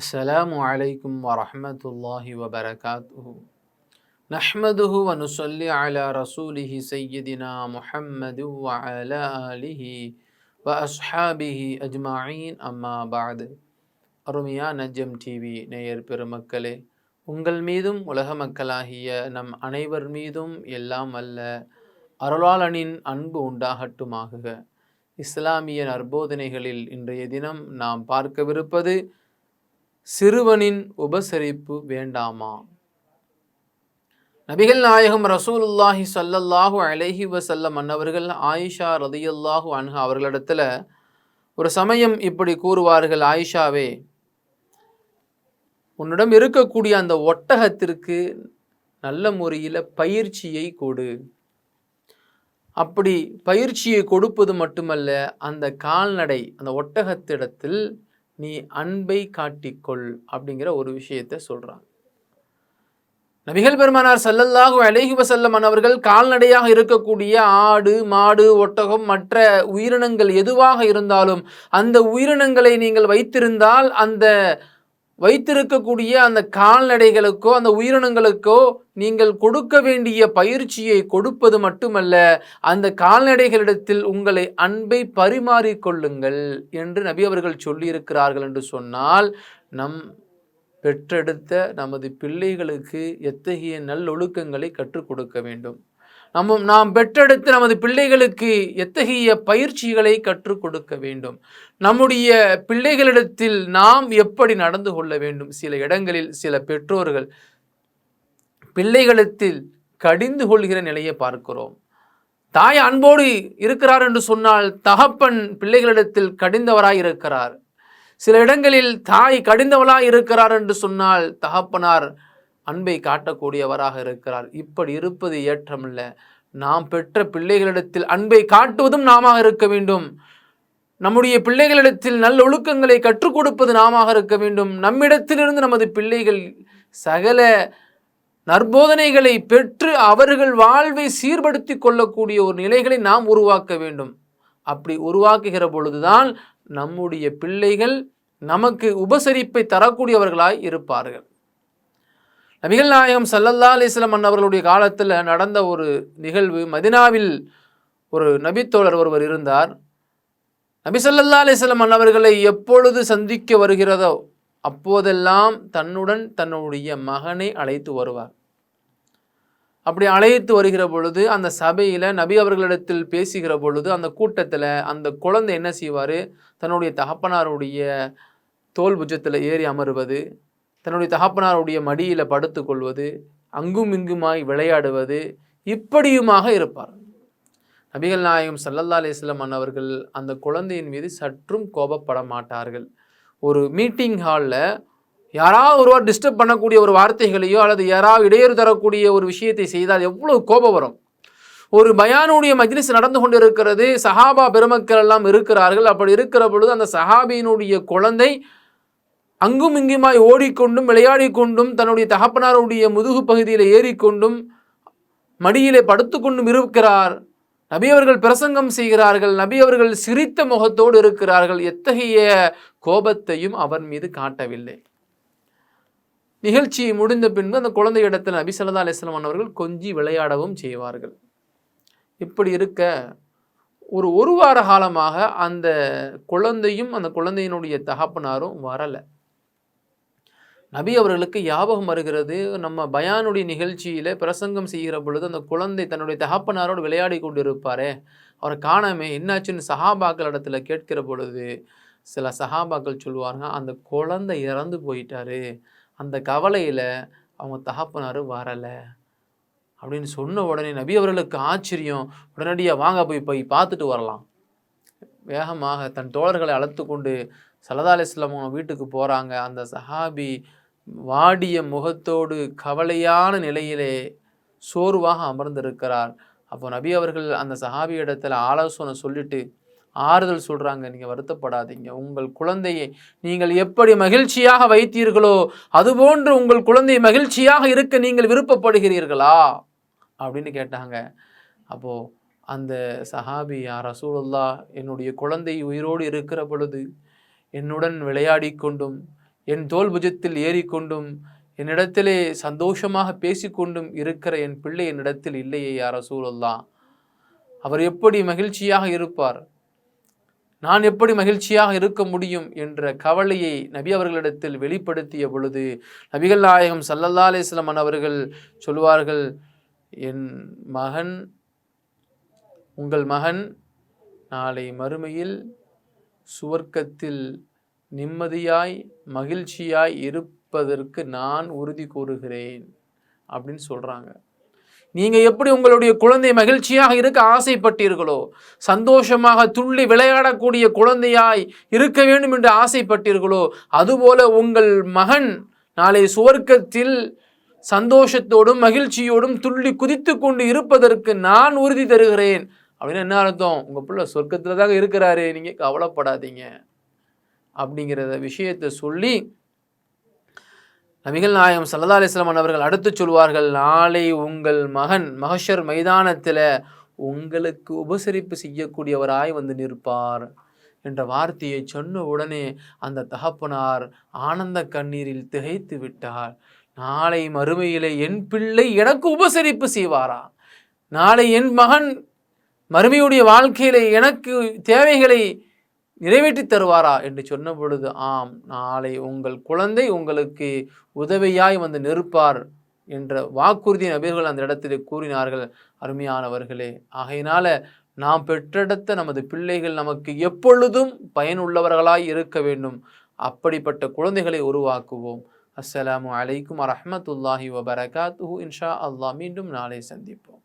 السلام عليكم ورحمة الله وبركاته نحمده ونصلي على رسوله سيدنا محمد وعلى آله وأصحابه أجمعين أما بعد அருமையா நஜம் டிவி நேயர் பெருமக்களே, உங்கள் மீதும் உலக மக்களாகிய நம் அனைவர் மீதும் எல்லாம் அல்ல அருளாளனின் அன்பு உண்டாகட்டுமாகுக. இஸ்லாமிய நற்போதனைகளில் இன்றைய தினம் நாம் பார்க்கவிருப்பது சிறுவனின் உபசரிப்பு வேண்டாமா. நபிகள் நாயகம் ரசூலுல்லாஹி ஸல்லல்லாஹு அலைஹி வஸல்லம் அன்னவர்கள் ஆயிஷா ரலியல்லாஹு அன்ஹா அவர்களிடத்துல ஒரு சமயம் இப்படி கூறுவார்கள், ஆயிஷாவே, உன்னிடம் இருக்கக்கூடிய அந்த ஒட்டகத்திற்கு நல்ல முறையில் பயிற்சியை கொடு. அப்படி பயிற்சியை கொடுப்பது மட்டுமல்ல, அந்த கால்நடை அந்த ஒட்டகத்திடத்தில் நீ அன்பை காட்டிக்கொள் அப்படிங்கிற ஒரு விஷயத்தை சொல்றாங்க. நபிகள் பெருமானார் ஸல்லல்லாஹு அலைஹி வஸல்லம் அவர்கள் கால்நடையாக இருக்கக்கூடிய ஆடு, மாடு, ஒட்டகம், மற்ற உயிரினங்கள் எதுவாக இருந்தாலும் அந்த உயிரினங்களை நீங்கள் வைத்திருந்தால் அந்த வைத்திருக்கக்கூடிய அந்த கால்நடைகளுக்கோ அந்த உயிரினங்களுக்கோ நீங்கள் கொடுக்க வேண்டிய பயிற்சியை கொடுப்பது மட்டுமல்ல, அந்த கால்நடைகளிடத்தில் உங்களை அன்பை பரிமாறிக்கொள்ளுங்கள் என்று நபி அவர்கள் சொல்லியிருக்கிறார்கள் என்று சொன்னால், நம் பெற்றெடுத்த நமது பிள்ளைகளுக்கு எத்தகைய நல்லொழுக்கங்களை கற்றுக் கொடுக்க வேண்டும், நாம் பெற்றெடுத்து நமது பிள்ளைகளுக்கு எத்தகைய பயிற்சிகளை கற்றுக் கொடுக்க வேண்டும், நம்முடைய பிள்ளைகளிடத்தில் நாம் எப்படி நடந்து கொள்ள வேண்டும். சில இடங்களில் சில பெற்றோர்கள் பிள்ளைகளிடத்தில் கடிந்து கொள்கிற நிலையை பார்க்கிறோம். தாய் அன்போடு இருக்கிறார் என்று சொன்னால் தகப்பன் பிள்ளைகளிடத்தில் கடிந்தவராய் இருக்கிறார். சில இடங்களில் தாய் கடிந்தவளாய் இருக்கிறார் என்று சொன்னால் தகப்பனார் அன்பை காட்டக்கூடியவராக இருக்கிறார். இப்படி இருப்பது ஏற்றமல்ல. நாம் பெற்ற பிள்ளைகளிடத்தில் அன்பை காட்டுவதும் நாம இருக்க வேண்டும். நம்முடைய பிள்ளைகளிடத்தில் நல்ல ஒழுக்கங்களை கற்றுக் கொடுப்பது நாம இருக்க வேண்டும். நம்மிடத்திலிருந்து நமது பிள்ளைகள் சகல நற்போதனைகளை பெற்று அவர்கள் வாழ்வை சீர்படுத்தி கொள்ளக்கூடிய ஒரு நிலைகளை நாம் உருவாக்க வேண்டும். அப்படி உருவாக்குகிற பொழுதுதான் நம்முடைய பிள்ளைகள் நமக்கு உபசரிப்பை தரக்கூடியவர்களாய் இருப்பார்கள். நபிகள் நாயகம் ஸல்லல்லாஹு அலைஹி வஸல்லம் அவர்களுடைய காலத்தில் நடந்த ஒரு நிகழ்வு. மதினாவில் ஒரு நபித்தோழர் ஒருவர் இருந்தார். நபி ஸல்லல்லாஹு அலைஹி வஸல்லம் அவர்களை எப்பொழுது சந்திக்க வருகிறதோ அப்போதெல்லாம் தன்னுடன் தன்னுடைய மகனை அழைத்து வருவார். அப்படி அழைத்து வருகிற பொழுது அந்த சபையில் நபி அவர்களிடத்தில் பேசுகிற பொழுது அந்த கூட்டத்தில் அந்த குழந்தை என்ன செய்வார், தன்னுடைய தகப்பனாருடைய தோல் புஜத்தில் ஏறி அமருவது, தன்னுடைய தகப்பனாருடைய மடியில் படுத்து கொள்வது, அங்கும் இங்குமாய் விளையாடுவது, இப்படியுமாக இருப்பார். நபிகள் நாயகம் ஸல்லல்லாஹு அலைஹி வஸல்லம் அவர்கள் அந்த குழந்தையின் மீது சற்றும் கோபப்பட மாட்டார்கள். ஒரு மீட்டிங் ஹாலில் யாராவது ஒருவர் டிஸ்டர்ப் பண்ணக்கூடிய ஒரு வார்த்தைகளையோ அல்லது யாராவது இடையூறு தரக்கூடிய ஒரு விஷயத்தை செய்தால் எவ்வளவு கோபம் வரும். ஒரு பயானுடைய மஜ்லிஸ் நடந்து கொண்டு இருக்கிறது, சஹாபா பெருமக்கள் எல்லாம் இருக்கிறார்கள். அப்படி இருக்கிற பொழுது அந்த சஹாபியினுடைய குழந்தை அங்கும் இங்குமாய் ஓடிக்கொண்டும் விளையாடி கொண்டும் தன்னுடைய தகப்பனாருடைய முதுகு பகுதியில் ஏறிக்கொண்டும் மடியிலே படுத்து கொண்டும் இருக்கிறார். நபி அவர்கள் பிரசங்கம் செய்கிறார்கள். நபி அவர்கள் சிரித்த முகத்தோடு இருக்கிறார்கள். எத்தகைய கோபத்தையும் அவர் மீது காட்டவில்லை. நிகழ்ச்சி முடிந்த பின்பு அந்த குழந்தை இடத்தில் நபி ஸல்லல்லாஹு அலைஹி வஸல்லம் அவர்கள் கொஞ்சி விளையாடவும் செய்வார்கள். இப்படி இருக்க ஒரு வார காலமாக அந்த குழந்தையும் அந்த குழந்தையினுடைய தகப்பனாரும் வரலை. நபி அவர்களுக்கு ஞாபகம் வருகிறது, நம்ம பயானுடைய நிகழ்ச்சியில் பிரசங்கம் செய்கிற பொழுது அந்த குழந்தை தன்னுடைய தகப்பனாரோடு விளையாடி கொண்டு இருப்பாரே, அவரை காணாமே, என்னாச்சுன்னு சஹாபாக்கள் இடத்துல கேட்கிற பொழுது சில சஹாபாக்கள் சொல்லுவாங்க, அந்த குழந்தை இறந்து போயிட்டாரு, அந்த கவலையில் அவங்க தகப்பனார் வரலை அப்படின்னு சொன்ன உடனே நபி அவர்களுக்கு ஆச்சரியம். உடனடியாக வாங்க போய் பார்த்துட்டு வரலாம். வேகமாக தன் தோழர்களை அழைத்து கொண்டு ஸல்லல்லாஹு அலைஹி வஸல்லம் வீட்டுக்கு போகிறாங்க. அந்த சஹாபி வாடிய முகத்தோடு கவலையான நிலையிலே சோர்வாக அமர்ந்திருக்கிறார். அப்போ நபி அவர்கள் அந்த சஹாபி இடத்துல ஆலோசனை சொல்லிட்டு ஆறுதல் சொல்கிறாங்க, நீங்கள் வருத்தப்படாதீங்க, உங்கள் குழந்தையை நீங்கள் எப்படி மகிழ்ச்சியாக வைத்தீர்களோ அதுபோன்று உங்கள் குழந்தை மகிழ்ச்சியாக இருக்க நீங்கள் விருப்பப்படுகிறீர்களா அப்படின்னு கேட்டாங்க. அப்போது அந்த சஹாபி, யா ரசூலுல்லாஹ், என்னுடைய குழந்தை உயிரோடு இருக்கிற பொழுது என்னுடன் விளையாடி கொண்டும் என் தோல் புஜத்தில் ஏறிக்கொண்டும் என்னிடத்திலே சந்தோஷமாக பேசிக்கொண்டும் இருக்கிற என் பிள்ளை என்னிடத்தில் இல்லையே யா ரசூலல்லாஹ், அவர் எப்படி மகிழ்ச்சியாக இருப்பார், நான் எப்படி மகிழ்ச்சியாக இருக்க முடியும் என்ற கவலையை நபி அவர்களிடத்தில் வெளிப்படுத்திய பொழுது நபிகள் நாயகம் ஸல்லல்லாஹு அலைஹி வஸல்லம் அவர்கள் சொல்வார்கள், என் மகன், உங்கள் மகன் நாளை மறுமையில் சுவர்க்கத்தில் நிம்மதியாய் மகிழ்ச்சியாய் இருப்பதற்கு நான் உறுதி கூறுகிறேன் அப்படின்னு சொல்கிறாங்க. நீங்கள் எப்படி உங்களுடைய குழந்தை மகிழ்ச்சியாக இருக்க ஆசைப்பட்டீர்களோ, சந்தோஷமாக துள்ளி விளையாடக்கூடிய குழந்தையாய் இருக்க வேண்டும் என்று ஆசைப்பட்டீர்களோ, அதுபோல உங்கள் மகன் நாளை சுவர்க்கத்தில் சந்தோஷத்தோடும் மகிழ்ச்சியோடும் துள்ளி குதித்து கொண்டு இருப்பதற்கு நான் உறுதி தருகிறேன். அப்படின்னு என்ன அர்த்தம்? உங்கள் பிள்ளை சொர்க்கத்தில் தாங்க இருக்கிறாரு, நீங்கள் கவலைப்படாதீங்க அப்படிங்கிறத விஷயத்தை சொல்லி நபிகள் நாயகம் ஸல்லல்லாஹு அலைஹி வஸல்லம் அவர்கள் அடுத்து சொல்வார்கள், நாளை உங்கள் மகன் மஹ்ஷர் மைதானத்தில் உங்களுக்கு உபசரிப்பு செய்யக்கூடியவராய் வந்து நிற்பார் என்ற வார்த்தையை சொன்ன உடனே அந்த தகப்பனார் ஆனந்த கண்ணீரில் திகைத்து விட்டார். நாளை மறுமையிலே என் பிள்ளை எனக்கு உபசரிப்பு செய்வாரா, நாளை என் மகன் மறுமையுடைய வாழ்க்கையிலே எனக்கு தேவைகளை நிறைவேற்றி தருவாரா என்று சொன்ன பொழுது, ஆம், நாளை உங்கள் குழந்தை உங்களுக்கு உதவியாய் வந்து நிற்பார் என்ற வாக்குறுதி நபிகள் அந்த இடத்திலே கூறினார்கள். அருமையானவர்களே, ஆகையினால நாம் பெற்றெடுத்த நமது பிள்ளைகள் நமக்கு எப்பொழுதும் பயனுள்ளவர்களாய் இருக்க வேண்டும். அப்படிப்பட்ட குழந்தைகளை உருவாக்குவோம். அஸ்ஸலாமு அலைக்கும் வரஹ்மத்துல்லாஹி வபரகாத்துஹு. இன்ஷா அல்லாஹ் மீண்டும் நாளை சந்திப்போம்.